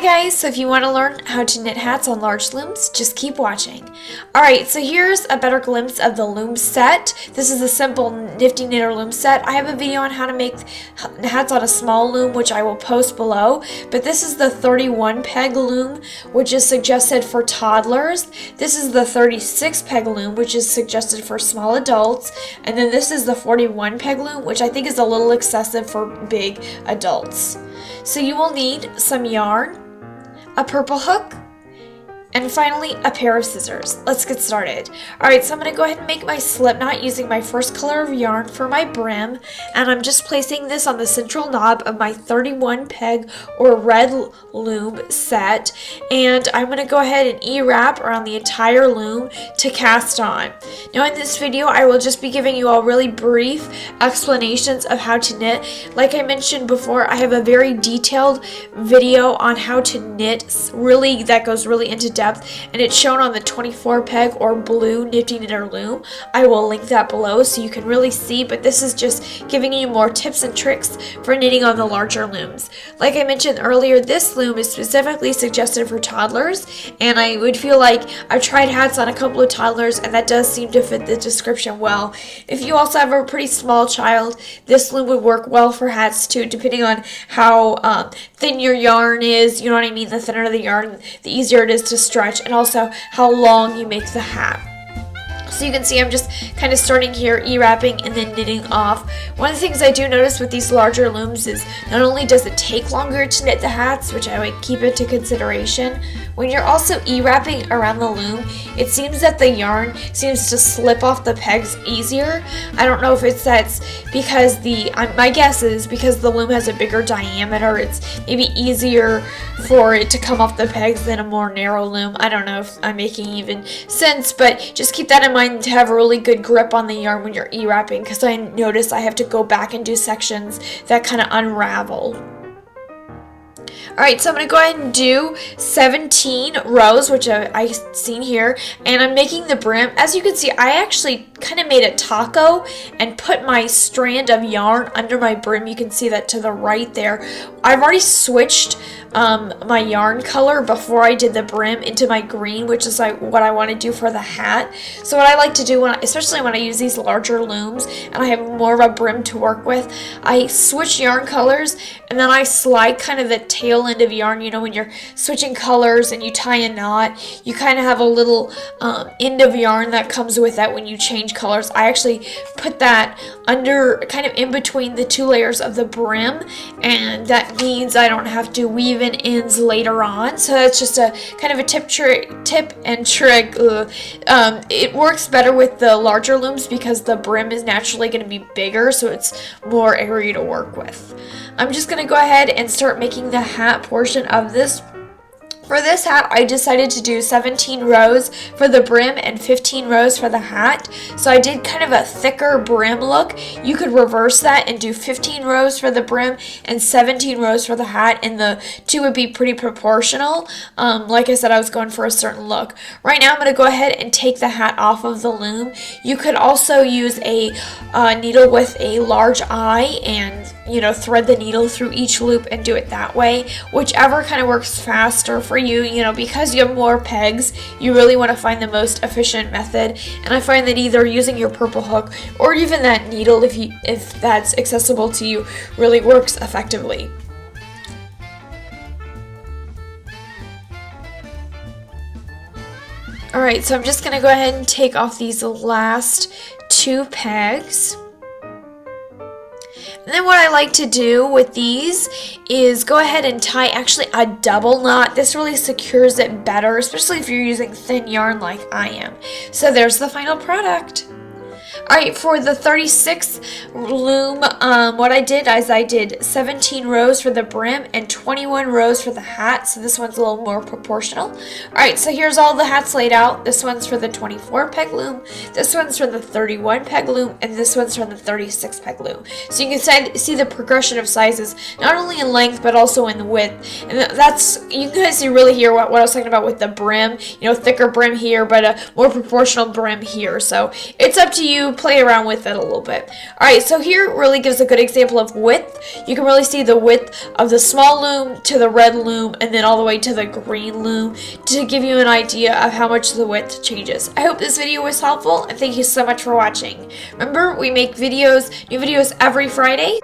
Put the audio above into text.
guys, so if you want to learn how to knit hats on large looms, just keep watching. Alright, so here's a better glimpse of the loom set. This is a simple nifty knitter loom set. I have a video on how to make hats on a small loom, which I will post below, but this is the 31 peg loom, which is suggested for toddlers. This is the 36 peg loom, which is suggested for small adults, and then this is the 41 peg loom, which I think is a little excessive for big adults. So you will need some yarn, a purple hook, and finally a pair of scissors. Let's get started. Alright, so I'm going to go ahead and make my slip knot using my first color of yarn for my brim, and I'm just placing this on the central knob of my 31 peg or red loom set, and I'm going to go ahead and E-wrap around the entire loom to cast on. Now in this video I will just be giving you all really brief explanations of how to knit. Like I mentioned before, I have a very detailed video on how to knit, that goes really into depth, and it's shown on the 24 peg or blue nifty knitter loom. I will link that below so you can really see, but this is just giving you more tips and tricks for knitting on the larger looms. Like I mentioned earlier, this loom is specifically suggested for toddlers, and I would feel like I've tried hats on a couple of toddlers and that does seem to fit the description well. If you also have a pretty small child, this loom would work well for hats too, depending on how thin your yarn is. You know what I mean? The thinner the yarn, the easier it is to stretch, and also how long you make the hat. So you can see I'm just kind of starting here, E-wrapping and then knitting off. One of the things I do notice with these larger looms is not only does it take longer to knit the hats, which I would keep into consideration, when you're also E-wrapping around the loom, it seems that the yarn seems to slip off the pegs easier. I don't know if that's because my guess is because the loom has a bigger diameter, it's maybe easier for it to come off the pegs than a more narrow loom. I don't know if I'm making even sense, but just keep that in mind to have a really good grip on the yarn when you're E-wrapping, because I notice I have to go back and do sections that kind of unravel. Alright, so I'm going to go ahead and do 17 rows, which I've seen here, and I'm making the brim. As you can see, I actually kind of made a taco and put my strand of yarn under my brim. You can see that to the right there. I've already switched my yarn color before I did the brim into my green, which is like what I want to do for the hat. So what I like to do, especially when I use these larger looms and I have more of a brim to work with, I switch yarn colors and then I slide kind of the tail end of yarn. You know, when you're switching colors and you tie a knot, you kind of have a little end of yarn that comes with that when you change colors. I actually put that under, kind of in between the two layers of the brim, and that means I don't have to weave in ends later on. So that's just a kind of a tip and trick. It works better with the larger looms because the brim is naturally going to be bigger, so it's more area to work with. I'm just going to go ahead and start making the hat portion of this. For this hat, I decided to do 17 rows for the brim and 15 rows for the hat. So I did kind of a thicker brim look. You could reverse that and do 15 rows for the brim and 17 rows for the hat, and the two would be pretty proportional. Like I said, I was going for a certain look. Right now, I'm going to go ahead and take the hat off of the loom. You could also use a needle with a large eye and, you know, thread the needle through each loop and do it that way. Whichever kind of works faster for you. You know, because you have more pegs, you really want to find the most efficient method, and I find that either using your purple hook or even that needle, if that's accessible to you, really works effectively. Alright, so I'm just going to go ahead and take off these last two pegs. And then what I like to do with these is go ahead and tie actually a double knot. This really secures it better, especially if you're using thin yarn like I am. So there's the final product. Alright, for the 36 loom, what I did is I did 17 rows for the brim and 21 rows for the hat, so this one's a little more proportional. Alright, so here's all the hats laid out. This one's for the 24 peg loom, this one's for the 31 peg loom, and this one's for the 36 peg loom. So you can see the progression of sizes, not only in length, but also in width. And that's, you guys see really here what I was talking about with the brim, you know, thicker brim here, but a more proportional brim here. So it's up to you, play around with it a little bit. Alright, so here really gives a good example of width. You can really see the width of the small loom to the red loom and then all the way to the green loom to give you an idea of how much the width changes. I hope this video was helpful and thank you so much for watching. Remember, we make new videos every Friday.